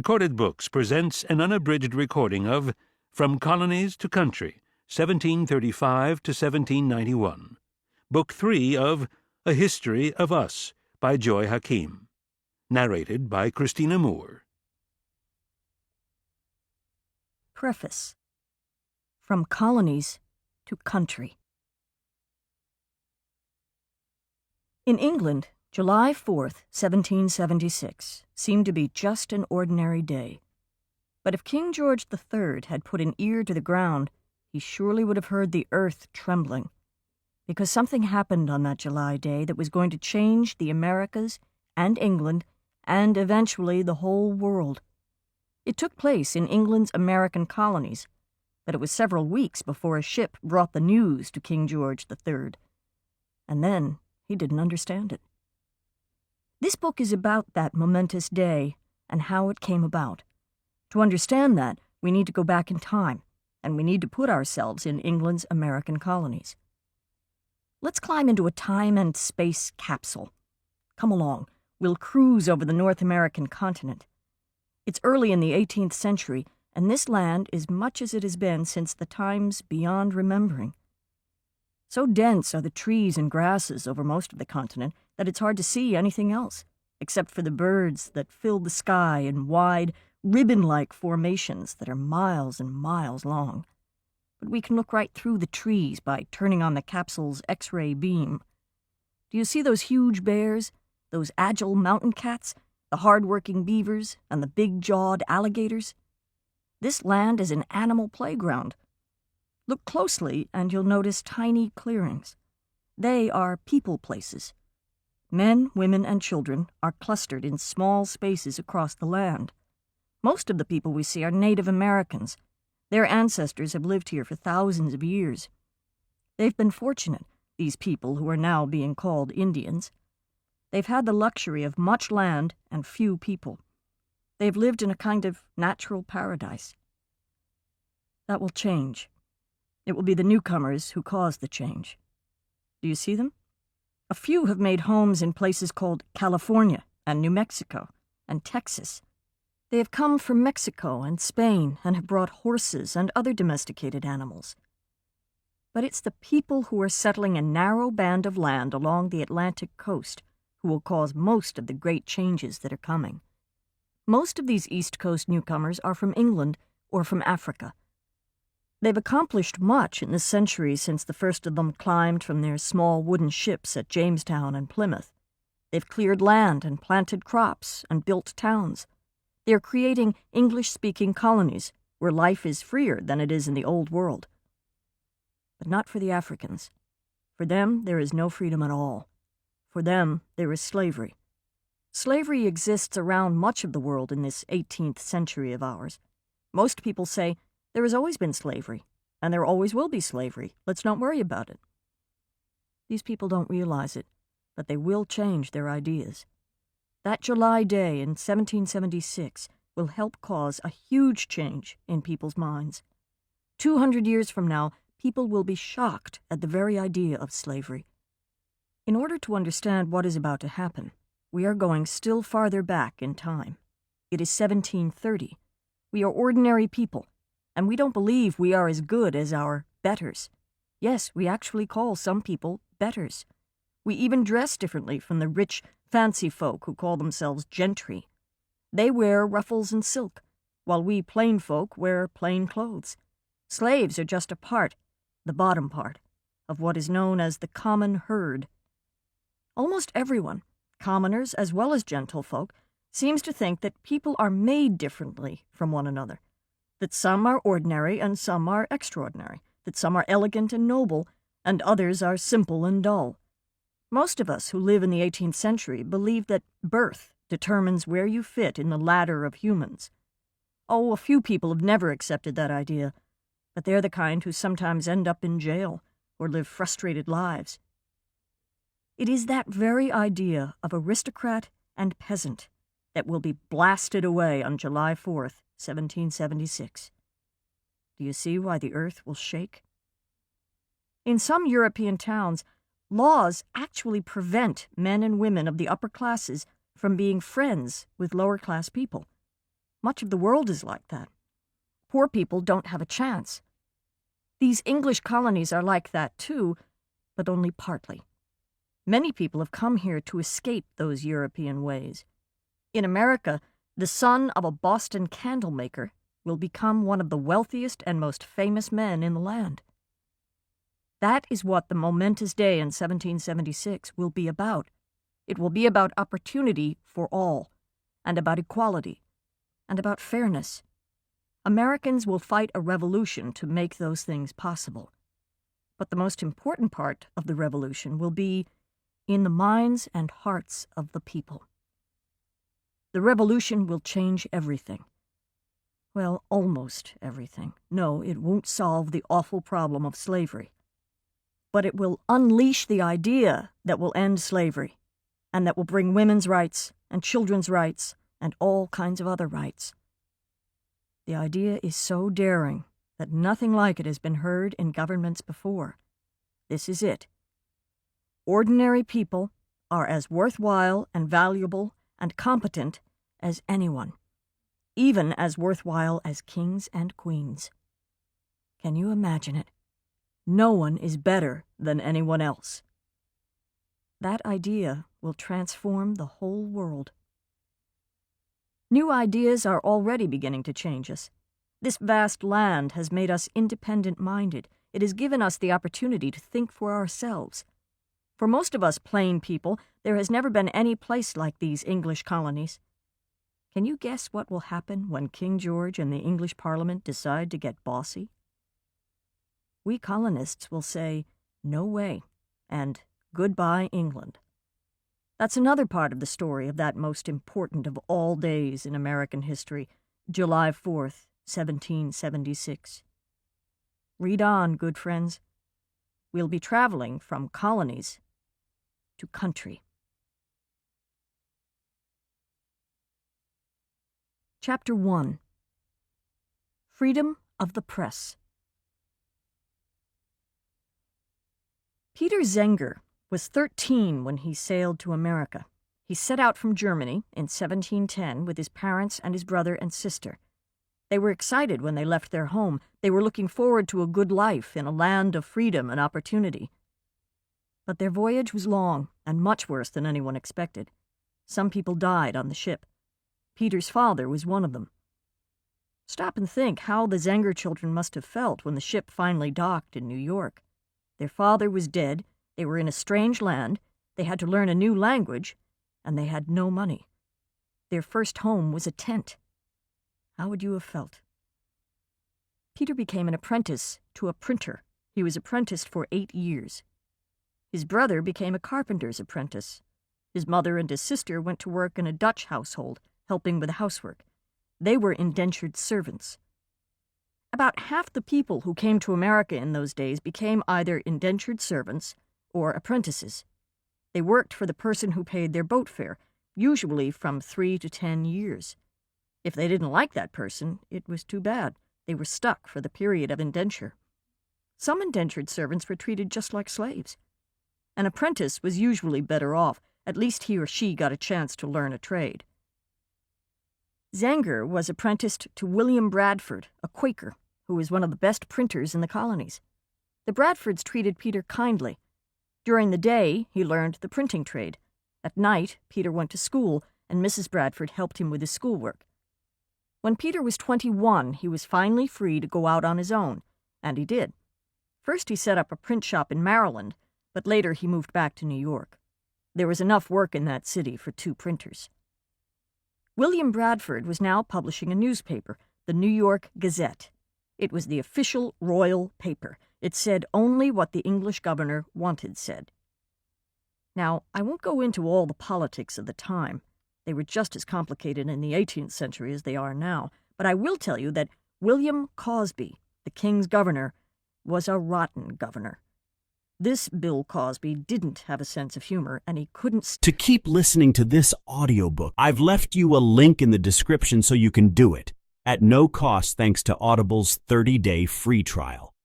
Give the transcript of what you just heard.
Recorded Books presents an unabridged recording of From Colonies to Country, 1735 to 1791. Book 3 of A History of Us by Joy Hakim. Narrated by Christina Moore. Preface. From Colonies to Country. In England, July 4th, 1776, seemed to be just an ordinary day. But if King George III had put an ear to the ground, he surely would have heard the earth trembling, because something happened on that July day that was going to change the Americas and England and eventually the whole world. It took place in England's American colonies, but it was several weeks before a ship brought the news to King George III. And then he didn't understand it. This book is about that momentous day and how it came about. To understand that, we need to go back in time, and we need to put ourselves in England's American colonies. Let's climb into a time and space capsule. Come along, we'll cruise over the North American continent. It's early in the 18th century, and this land is much as it has been since the times beyond remembering. So dense are the trees and grasses over most of the continent that it's hard to see anything else, except for the birds that fill the sky in wide, ribbon-like formations that are miles and miles long. But we can look right through the trees by turning on the capsule's X-ray beam. Do you see those huge bears, those agile mountain cats, the hard-working beavers, and the big-jawed alligators? This land is an animal playground. Look closely, and you'll notice tiny clearings. They are people places. Men, women, and children are clustered in small spaces across the land. Most of the people we see are Native Americans. Their ancestors have lived here for thousands of years. They've been fortunate, these people who are now being called Indians. They've had the luxury of much land and few people. They've lived in a kind of natural paradise. That will change. It will be the newcomers who cause the change. Do you see them? A few have made homes in places called California and New Mexico and Texas. They have come from Mexico and Spain and have brought horses and other domesticated animals. But it's the people who are settling a narrow band of land along the Atlantic coast who will cause most of the great changes that are coming. Most of these East Coast newcomers are from England or from Africa. They've accomplished much in the century since the first of them climbed from their small wooden ships at Jamestown and Plymouth. They've cleared land and planted crops and built towns. They're creating English-speaking colonies where life is freer than it is in the Old World. But not for the Africans. For them, there is no freedom at all. For them, there is slavery. Slavery exists around much of the world in this 18th century of ours. Most people say, there has always been slavery, and there always will be slavery. Let's not worry about it. These people don't realize it, but they will change their ideas. That July day in 1776 will help cause a huge change in people's minds. 200 years from now, people will be shocked at the very idea of slavery. In order to understand what is about to happen, we are going still farther back in time. It is 1730. We are ordinary people, and we don't believe we are as good as our betters. Yes, we actually call some people betters. We even dress differently from the rich, fancy folk who call themselves gentry. They wear ruffles and silk, while we plain folk wear plain clothes. Slaves are just a part, the bottom part, of what is known as the common herd. Almost everyone, commoners as well as gentlefolk, seems to think that people are made differently from one another, that some are ordinary and some are extraordinary, that some are elegant and noble, and others are simple and dull. Most of us who live in the 18th century believe that birth determines where you fit in the ladder of humans. Oh, a few people have never accepted that idea, but they're the kind who sometimes end up in jail or live frustrated lives. It is that very idea of aristocrat and peasant that will be blasted away on July 4th, 1776. Do you see why the earth will shake? In some European towns, laws actually prevent men and women of the upper classes from being friends with lower-class people. Much of the world is like that. Poor people don't have a chance. These English colonies are like that too, but only partly. Many people have come here to escape those European ways. In America, the son of a Boston candle maker will become one of the wealthiest and most famous men in the land. That is what the momentous day in 1776 will be about. It will be about opportunity for all, and about equality, and about fairness. Americans will fight a revolution to make those things possible. But the most important part of the revolution will be in the minds and hearts of the people. The revolution will change everything. Well, almost everything. No, it won't solve the awful problem of slavery. But it will unleash the idea that will end slavery, and that will bring women's rights and children's rights and all kinds of other rights. The idea is so daring that nothing like it has been heard in governments before. This is it. Ordinary people are as worthwhile and valuable and competent as anyone, even as worthwhile as kings and queens. Can you imagine it? No one is better than anyone else. That idea will transform the whole world. New ideas are already beginning to change us. This vast land has made us independent-minded. It has given us the opportunity to think for ourselves. For most of us plain people, there has never been any place like these English colonies. Can you guess what will happen when King George and the English Parliament decide to get bossy? We colonists will say, "No way," and "Goodbye, England." That's another part of the story of that most important of all days in American history, July 4th, 1776. Read on, good friends. We'll be traveling from colonies to country. Chapter 1. Freedom of the Press. Peter Zenger was 13 when he sailed to America. He set out from Germany in 1710 with his parents and his brother and sister. They were excited when they left their home. They were looking forward to a good life in a land of freedom and opportunity. But their voyage was long and much worse than anyone expected. Some people died on the ship. Peter's father was one of them. Stop and think how the Zenger children must have felt when the ship finally docked in New York. Their father was dead, they were in a strange land, they had to learn a new language, and they had no money. Their first home was a tent. How would you have felt? Peter became an apprentice to a printer. He was apprenticed for 8 years. His brother became a carpenter's apprentice. His mother and his sister went to work in a Dutch household, helping with housework. They were indentured servants. About half the people who came to America in those days became either indentured servants or apprentices. They worked for the person who paid their boat fare, usually from 3 to 10 years. If they didn't like that person, it was too bad. They were stuck for the period of indenture. Some indentured servants were treated just like slaves. An apprentice was usually better off. At least he or she got a chance to learn a trade. Zenger was apprenticed to William Bradford, a Quaker, who was one of the best printers in the colonies. The Bradfords treated Peter kindly. During the day, he learned the printing trade. At night, Peter went to school, and Mrs. Bradford helped him with his schoolwork. When Peter was 21, he was finally free to go out on his own, and he did. First he set up a print shop in Maryland, but later he moved back to New York. There was enough work in that city for 2 printers. William Bradford was now publishing a newspaper, the New York Gazette. It was the official royal paper. It said only what the English governor wanted said. Now, I won't go into all the politics of the time. They were just as complicated in the 18th century as they are now. But I will tell you that William Cosby, the king's governor, was a rotten governor. This Bill Cosby didn't have a sense of humor, and he couldn't... To keep listening to this audiobook, I've left you a link in the description so you can do it, at no cost thanks to Audible's 30-day free trial.